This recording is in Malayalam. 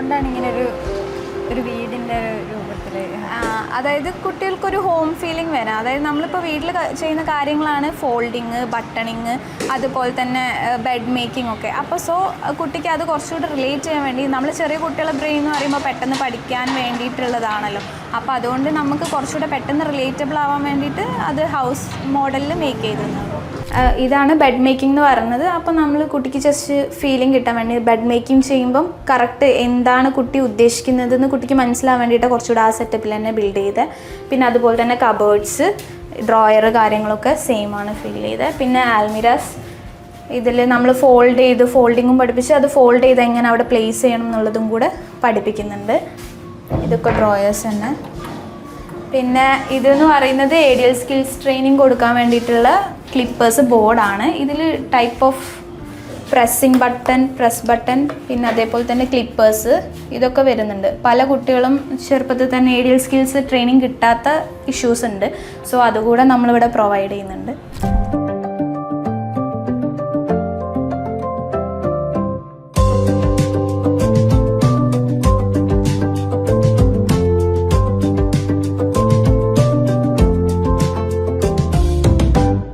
എന്തുകൊണ്ടാണ് ഇങ്ങനെ ഒരു വീടിൻ്റെ രൂപത്തിൽ? അതായത് കുട്ടികൾക്കൊരു ഹോം ഫീലിംഗ് വരാം. അതായത് നമ്മളിപ്പോൾ വീട്ടിൽ ചെയ്യുന്ന കാര്യങ്ങളാണ് ഫോൾഡിങ്, ബട്ടണിങ്, അതുപോലെ തന്നെ ബെഡ് മേക്കിംഗ് ഒക്കെ. അപ്പോൾ കുട്ടിക്ക് അത് കുറച്ചുകൂടി റിലേറ്റ് ചെയ്യാൻ വേണ്ടി, നമ്മൾ ചെറിയ കുട്ടികളുടെ ബ്രെയിൻ എന്ന് പറയുമ്പോൾ പെട്ടെന്ന് പഠിക്കാൻ വേണ്ടിയിട്ടുള്ളതാണല്ലോ. അപ്പോൾ അതുകൊണ്ട് നമുക്ക് കുറച്ചുകൂടെ പെട്ടെന്ന് റിലേറ്റബിൾ ആവാൻ വേണ്ടിയിട്ട് അത് ഹൗസ് മോഡലിൽ മേക്ക് ചെയ്തിരുന്നു. ഇതാണ് ബെഡ് മേക്കിംഗ് എന്ന് പറയുന്നത്. അപ്പോൾ നമ്മൾ കുട്ടിക്ക് ജസ്റ്റ് ഫീലിംഗ് കിട്ടാൻ വേണ്ടി ബെഡ് മേക്കിംഗ് ചെയ്യുമ്പം കറക്റ്റ് എന്താണ് കുട്ടി ഉദ്ദേശിക്കുന്നതെന്ന് കുട്ടിക്ക് മനസ്സിലാവാൻ വേണ്ടിയിട്ട് കുറച്ചുകൂടെ ആ സെറ്റപ്പിൽ തന്നെ ബിൽഡ് ചെയ്ത്. പിന്നെ അതുപോലെ തന്നെ കബേർഡ്സ്, ഡ്രോയർ കാര്യങ്ങളൊക്കെ സെയിം ആണ് ഫീൽ ചെയ്ത്. പിന്നെ ആൽമിരാസ് ഇതിൽ നമ്മൾ ഫോൾഡിങ്ങും പഠിപ്പിച്ച് അത് ഫോൾഡ് ചെയ്ത് എങ്ങനെ അവിടെ പ്ലേസ് ചെയ്യണം എന്നുള്ളതും കൂടെ പഠിപ്പിക്കുന്നുണ്ട്. ഇതൊക്കെ ഡ്രോയേഴ്സ് തന്നെ. പിന്നെ ഇതെന്ന് പറയുന്നത് ഏരിയൽ സ്കിൽസ് ട്രെയിനിങ് കൊടുക്കാൻ വേണ്ടിയിട്ടുള്ള ക്ലിപ്പേഴ്സ് ബോർഡാണ്. ഇതിൽ ടൈപ്പ് ഓഫ് പ്രസ് ബട്ടൺ, പിന്നെ അതേപോലെ തന്നെ ക്ലിപ്പേഴ്സ്, ഇതൊക്കെ വരുന്നുണ്ട്. പല കുട്ടികളും ചെറുപ്പത്തിൽ തന്നെ ഏരിയൽ സ്കിൽസ് ട്രെയിനിങ് കിട്ടാത്ത ഇഷ്യൂസ് ഉണ്ട്. സോ അതുകൂടെ നമ്മളിവിടെ പ്രൊവൈഡ് ചെയ്യുന്നുണ്ട്.